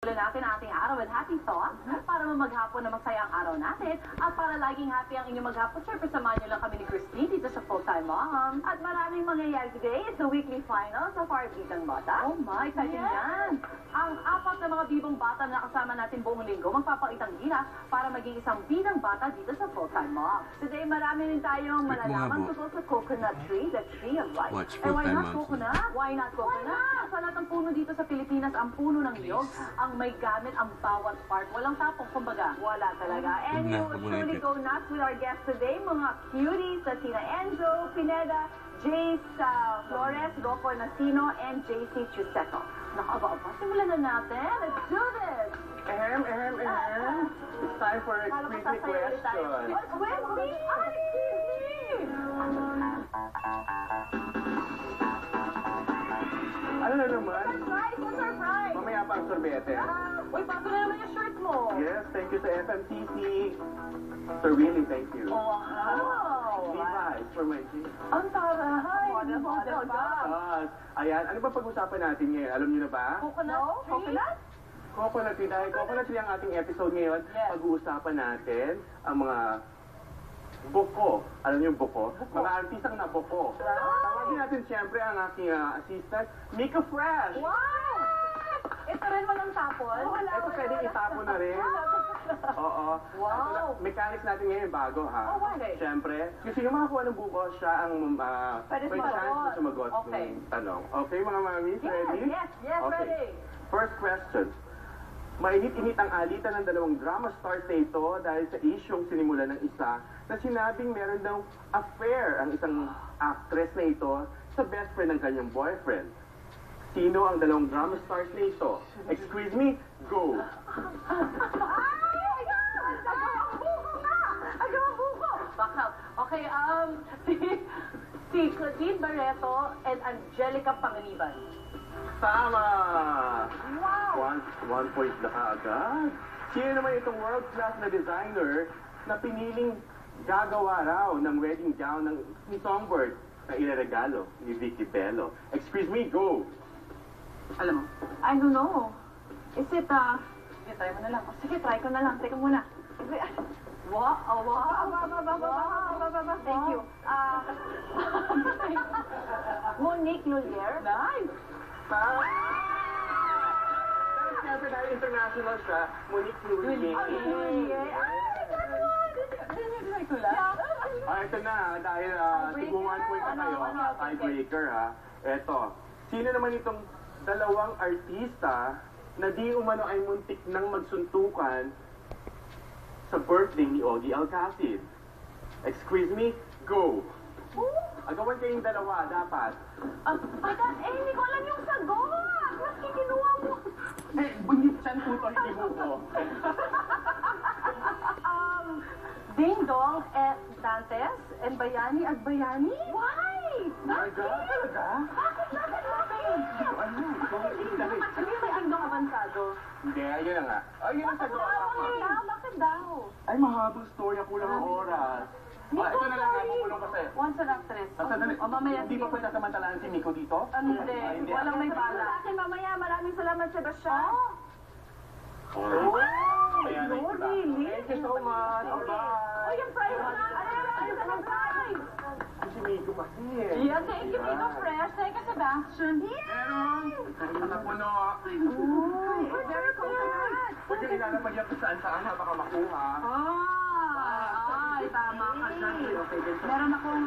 Natin ang ating araw with happy thoughts para maghapon na masaya ang araw natin at para laging happy ang inyong maghapon. Siyempre, samahan niyo lang kami ni Christine dito sa Full-Time Mom. At maraming mangyayari today. It's the weekly finals of our Bidang Bata. Oh my, exciting yan! Ang apat na mga bibong bata na kasama natin buong linggo magpapakitang gira para maging isang bidang bata dito sa Full-Time Mom. Today, marami rin tayong malalaman tungkol sa coconut tree, the tree of life. And why not coconut? Why not coconut? Sa lahat ng puno dito sa Pilipinas, ang puno ng niyog, ang may gamit ang bawat part. Walang tapong, kumbaga. Wala talaga. And you will surely go nuts with our guests today, mga cuties na sina Enzo Pineda, Jace Flores, Rocco Nasino, and JC Chuseco. Nakaba-aba. Simulan na natin. Let's do this! It's time for a quick question. What's with me? Excuse me! Ano na naman? Surprise! Mamaya pa ang sorbete. Uy, bago na naman yung shirt mo. Yes, thank you sa FMCC. Sir Willie, thank you. Oh, wow! Levi's for my jeans. Ang taray! Model ba? Ayan, ano ba pag-usapan natin ngayon? Alam niyo na ba? Coconut? Coconut? Coconut tree. Dahil coconut tree ang ating episode ngayon. Yes. Pag-uusapan natin ang mga buko. Alam niyo yung buko? Mga artistang na buko. Tawagin natin siyempre ang aking assistant, Mika Fresh. Wow! Ito rin walang tapon? Ito pwede itapon na rin. Oo. Wow! Mechanics natin ngayon bago, ha? Oh, okay. Siyempre, kasi yung makakuha ng buko, siya ang Pwede may sumagot. chance na sumagot Okay. ng tanong. Okay, mga mami, ready? Yes, Okay. ready. First question. Mainit-init ang alitan ng dalawang drama stars na ito dahil sa isyong sinimulan ng isa na sinabing meron daw affair ang isang actress na ito sa best friend ng kanyang boyfriend. Sino ang dalawang drama stars na ito? Excuse me, go! Okay, si Claudine Barreto and Angelica Pangaliban. Tama! Wow! One point na agad. Sino naman itong world-class na designer na piniling gagawa raw ng wedding gown ni Songbird na ireregalo ni Vicky Bello? Excuse me, go! Alam mo? I don't know. Is it, sige, try mo na lang. Sige, try ko na lang. Teka muna. Wow! Oh, wow! Wow! Thank you. Monique Lulier. Nice! Pero siyempre dahil international siya, Monique Lulier. Try ko lang. Ito na, dahil siguro 1 point na kayo, tiebreaker ha. Ito, sino naman itong dalawang artista na di umano ay muntik nang magsuntukan sa birthday ni Ogie Alcacid? Excuse me, go! Agawan kayong dalawa, dapat. Hindi ko alam yung sagot! Maski kinuha mo. Bunyip siyan po ito, hindi mo ko. Ding Dong and Dantes and Bayani Agbayani? Why? Talaga? Bakit? Hindi ko alam. Hindi may Ding Dong avansado. Hindi, ayun na nga. Ayun ang sagot. Bakit daw? Ay, mahabang story. Kulang ang oras. Miko, Ito na lang, sorry. pupulong kasi. Once an actress. Sandali. Mamaya. Hindi pa pwede samantalaan si Miko dito? Hindi. Walang may bala. Mamaya, maraming salamat, Sebastian. Oh! Ayan, No, nakita. really? Thank you so much. Bye. Yung prize na. Ano ka ng prize? Si Miko kasi. Yeah, thank you, Miko Fresh. Thank you, Sebastian. Meron. Ayun na puno. Very congrats. Huwag yung ilalapag yan kung saan-saan ha, baka makuha. Ay, tama ka dyan. Meron akong